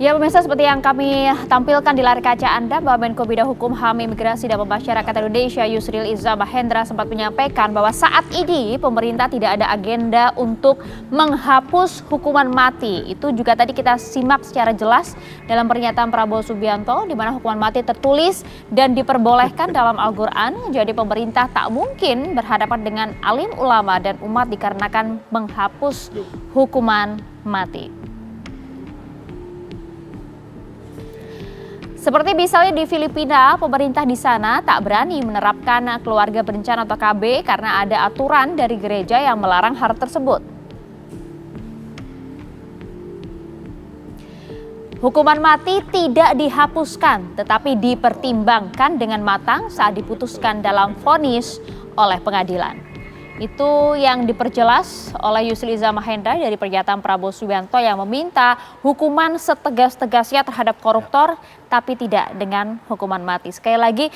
Ya pemirsa, seperti yang kami tampilkan di layar kaca Anda, bahwa Menko Bidang Hukum, HAM, Imigrasi dan Pemasyarakat Indonesia Yusril Iza Mahendra sempat menyampaikan bahwa saat ini pemerintah tidak ada agenda untuk menghapus hukuman mati. Itu juga tadi kita simak secara jelas dalam pernyataan Prabowo Subianto, di mana hukuman mati tertulis dan diperbolehkan dalam Al-Quran. Jadi pemerintah tak mungkin berhadapan dengan alim ulama dan umat dikarenakan menghapus hukuman mati. Seperti misalnya di Filipina, pemerintah di sana tak berani menerapkan keluarga berencana atau KB karena ada aturan dari gereja yang melarang hal tersebut. Hukuman mati tidak dihapuskan, tetapi dipertimbangkan dengan matang saat diputuskan dalam vonis oleh pengadilan. Itu yang diperjelas oleh Yusril Iza Mahendra dari pernyataan Prabowo Subianto yang meminta hukuman setegas-tegasnya terhadap koruptor, tapi tidak dengan hukuman mati. Sekali lagi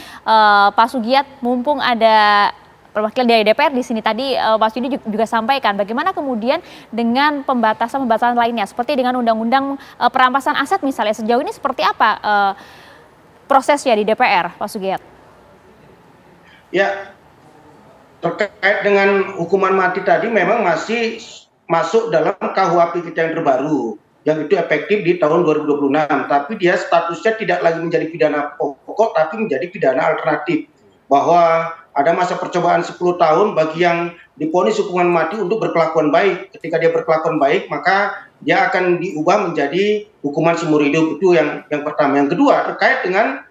Pak Sugiat, mumpung ada perwakilan dari DPR di sini tadi, Pak Yudi juga sampaikan bagaimana kemudian dengan pembatasan lainnya, seperti dengan undang-undang perampasan aset misalnya, sejauh ini seperti apa prosesnya di DPR, Pak Sugiat? Ya, terkait dengan hukuman mati tadi memang masih masuk dalam KUHP kita yang terbaru, yang itu efektif di tahun 2026, tapi dia statusnya tidak lagi menjadi pidana pokok tapi menjadi pidana alternatif, bahwa ada masa percobaan 10 tahun bagi yang divonis hukuman mati untuk berkelakuan baik. Ketika dia berkelakuan baik, maka dia akan diubah menjadi hukuman seumur hidup. Itu yang pertama. Yang kedua, terkait dengan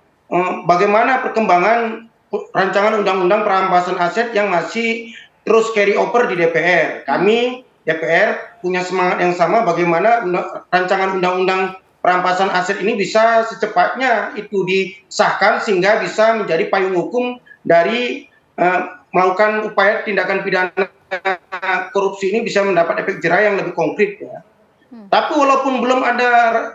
bagaimana perkembangan rancangan undang-undang perampasan aset yang masih terus carry over di DPR. Kami DPR punya semangat yang sama bagaimana rancangan undang-undang perampasan aset ini bisa secepatnya itu disahkan sehingga bisa menjadi payung hukum dari melakukan upaya tindakan pidana korupsi ini bisa mendapat efek jera yang lebih konkret ya. Tapi walaupun belum ada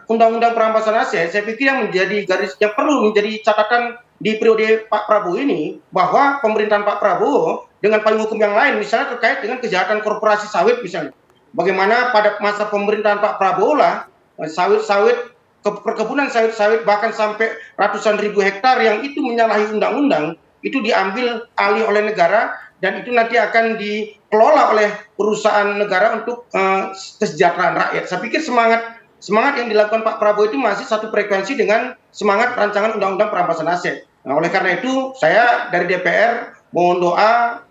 undang-undang perampasan aset, saya pikir yang menjadi garis yang perlu menjadi catatan di periode Pak Prabowo ini, bahwa pemerintahan Pak Prabowo dengan payung hukum yang lain, misalnya terkait dengan kejahatan korporasi sawit misalnya. Bagaimana pada masa pemerintahan Pak Prabowo lah, sawit-sawit, perkebunan sawit-sawit bahkan sampai ratusan ribu hektar yang itu menyalahi undang-undang, itu diambil alih oleh negara dan itu nanti akan dikelola oleh perusahaan negara untuk kesejahteraan rakyat. Saya pikir semangat yang dilakukan Pak Prabowo itu masih satu frekuensi dengan semangat rancangan undang-undang perampasan aset. Nah, oleh karena itu saya dari DPR mohon doa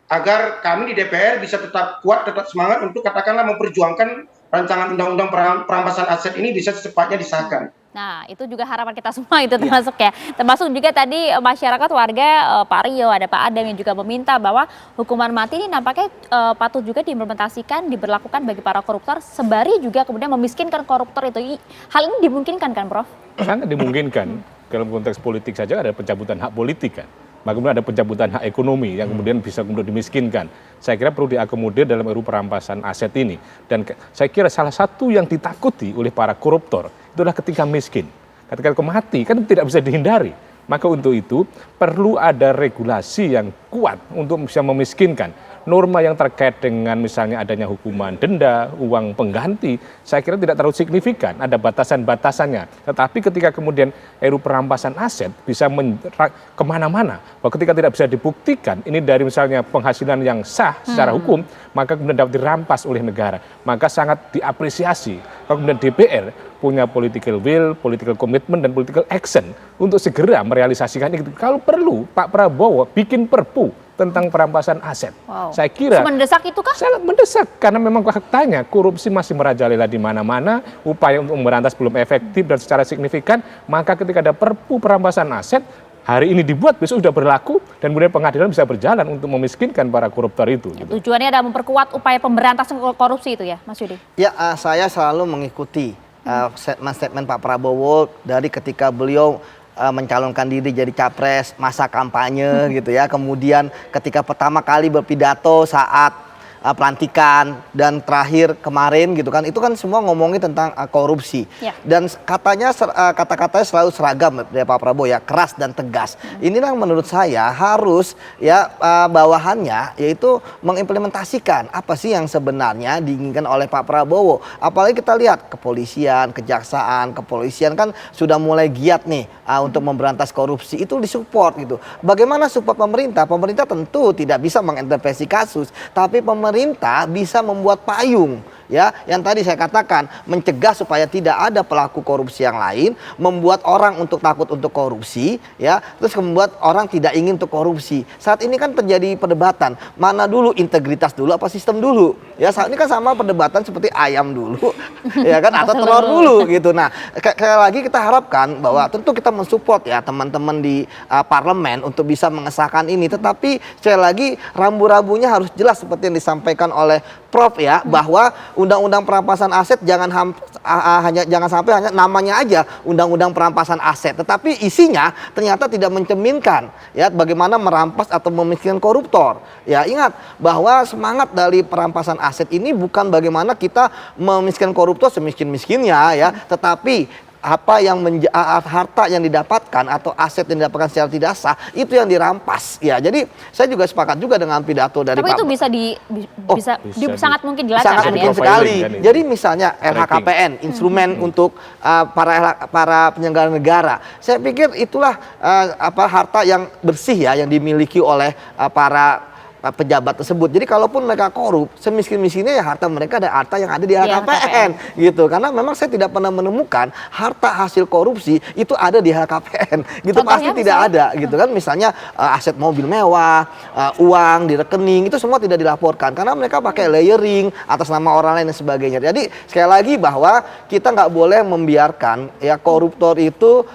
agar kami di DPR bisa tetap kuat, tetap semangat untuk katakanlah memperjuangkan rancangan undang-undang perampasan aset ini bisa secepatnya disahkan. Nah, itu juga harapan kita semua itu termasuk ya. Termasuk juga tadi masyarakat, warga, Pak Rio, ada Pak Adam yang juga meminta bahwa hukuman mati ini nampaknya patut juga diimplementasikan, diberlakukan bagi para koruptor, sembari juga kemudian memiskinkan koruptor itu. Hal ini dimungkinkan kan, Prof? Sangat dimungkinkan. Dalam konteks politik saja ada pencabutan hak politik kan. Bagaimana ada pencabutan hak ekonomi yang kemudian bisa kemudian dimiskinkan. Saya kira perlu diakomodir dalam RUU perampasan aset ini. Dan saya kira salah satu yang ditakuti oleh para koruptor itulah ketika miskin. Ketika mati kan tidak bisa dihindari. Maka untuk itu perlu ada regulasi yang kuat untuk bisa memiskinkan. Norma yang terkait dengan misalnya adanya hukuman denda, uang pengganti, saya kira tidak terlalu signifikan, ada batasan-batasannya. Tetapi ketika kemudian RUU perampasan aset bisa kemana-mana, bahwa ketika tidak bisa dibuktikan, ini dari misalnya penghasilan yang sah secara hukum, maka kemudian dapat dirampas oleh negara. Maka sangat diapresiasi kalau kemudian DPR punya political will, political commitment, dan political action untuk segera merealisasikan itu. Kalau perlu, Pak Prabowo bikin perpu tentang perampasan aset. Wow. Saya kira mendesak itu kah? Sangat mendesak karena memang faktanya korupsi masih merajalela di mana-mana, upaya untuk memberantas belum efektif dan secara signifikan, maka ketika ada perpu perampasan aset hari ini dibuat, besok sudah berlaku dan kemudian pengadilan bisa berjalan untuk memiskinkan para koruptor itu. Gitu. Tujuannya adalah memperkuat upaya pemberantasan korupsi itu ya, Mas Yudi? Ya, saya selalu mengikuti statement Pak Prabowo dari ketika beliau mencalonkan diri jadi capres masa kampanye gitu ya. Kemudian ketika pertama kali berpidato saat pelantikan dan terakhir kemarin gitu kan, itu kan semua ngomongin tentang korupsi. Ya. Dan katanya kata-katanya selalu seragam dari Pak Prabowo ya, keras dan tegas. Inilah yang menurut saya harus ya bawahannya yaitu mengimplementasikan apa sih yang sebenarnya diinginkan oleh Pak Prabowo. Apalagi kita lihat kepolisian, kejaksaan, kepolisian kan sudah mulai giat nih untuk memberantas korupsi, itu disupport gitu. Bagaimana support pemerintah? Pemerintah tentu tidak bisa mengintervensi kasus, tapi pemerintah bisa membuat payung. Ya, yang tadi saya katakan mencegah supaya tidak ada pelaku korupsi yang lain, membuat orang untuk takut untuk korupsi, ya, terus membuat orang tidak ingin untuk korupsi. Saat ini kan terjadi perdebatan, mana dulu integritas dulu apa sistem dulu? Ya, saat ini kan sama perdebatan seperti ayam dulu, ya kan, atau telur dulu gitu. Nah, sekali lagi kita harapkan bahwa tentu kita mensupport ya teman-teman di parlemen untuk bisa mengesahkan ini, tetapi sekali lagi rambu-rambunya harus jelas seperti yang disampaikan oleh Prof ya, bahwa undang-undang perampasan aset jangan sampai hanya namanya aja undang-undang perampasan aset, tetapi isinya ternyata tidak mencerminkan ya bagaimana merampas atau memiskinkan koruptor. Ya, ingat bahwa semangat dari perampasan aset ini bukan bagaimana kita memiskinkan koruptor semiskin-miskinnya ya, tetapi apa yang harta yang didapatkan atau aset yang didapatkan secara tidak sah itu yang dirampas ya. Jadi saya juga sepakat juga dengan pidato dari Tapi Pak. itu sangat mungkin dilakukan Sangat kan mungkin ya. sekali. Kan itu. Jadi misalnya LHKPN, instrumen untuk para penyelenggara negara. Saya pikir itulah harta yang bersih ya yang dimiliki oleh para pejabat tersebut. Jadi kalaupun mereka korup, semiskin-miskinnya ya harta mereka ada harta yang ada di LHKPN gitu. Karena memang saya tidak pernah menemukan harta hasil korupsi itu ada di LHKPN gitu. Contohnya Pasti tidak ada gitu kan. Misalnya aset mobil mewah, uang di rekening itu semua tidak dilaporkan karena mereka pakai layering atas nama orang lain dan sebagainya. Jadi sekali lagi bahwa kita nggak boleh membiarkan ya koruptor itu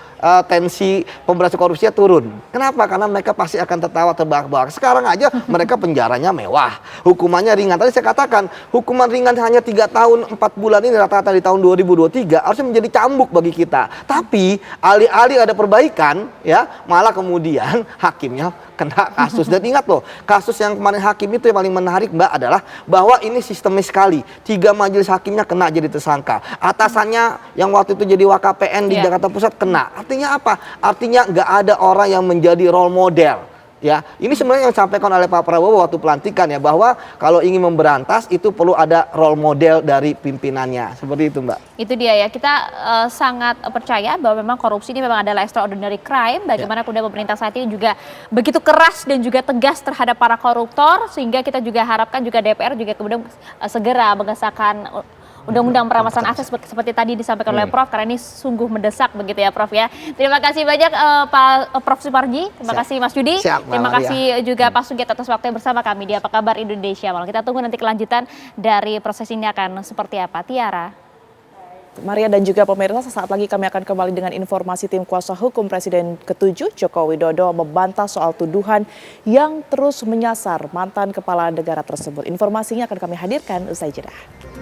tensi pemberantasan korupsinya turun. Kenapa? Karena mereka pasti akan tertawa terbahak-bahak. Sekarang aja mereka penjaranya mewah, hukumannya ringan. Tadi saya katakan hukuman ringan hanya 3 tahun 4 bulan ini rata-rata di tahun 2023 harusnya menjadi cambuk bagi kita. Tapi alih-alih ada perbaikan, ya malah kemudian hakimnya kena kasus. Dan ingat loh, kasus yang kemarin hakim itu yang paling menarik Mbak adalah bahwa ini sistemis sekali. 3 majelis hakimnya kena jadi tersangka. Atasannya yang waktu itu jadi WKPN di Jakarta Pusat kena. Artinya apa? Artinya nggak ada orang yang menjadi role model. Ya, ini sebenarnya yang disampaikan oleh Pak Prabowo waktu pelantikan ya, bahwa kalau ingin memberantas itu perlu ada role model dari pimpinannya. Seperti itu Mbak. Itu dia ya, kita sangat percaya bahwa memang korupsi ini memang adalah extraordinary crime. Bagaimana kemudian pemerintah saat ini juga begitu keras dan juga tegas terhadap para koruptor, sehingga kita juga harapkan juga DPR juga kemudian segera mengesahkan undang-undang perampasan aset seperti tadi disampaikan oleh Prof, karena ini sungguh mendesak begitu ya Prof ya. Terima kasih banyak Pak Prof Suparji, terima kasih Mas Yudi, terima kasih juga Pak Sugit atas waktunya bersama kami di Apa Kabar Indonesia Malam. Kita tunggu nanti kelanjutan dari proses ini akan seperti apa. Tiara. Maria dan juga pemirsa, sesaat lagi kami akan kembali dengan informasi tim kuasa hukum Presiden ke-7 Joko Widodo membantah soal tuduhan yang terus menyasar mantan kepala negara tersebut. Informasinya akan kami hadirkan usai jeda.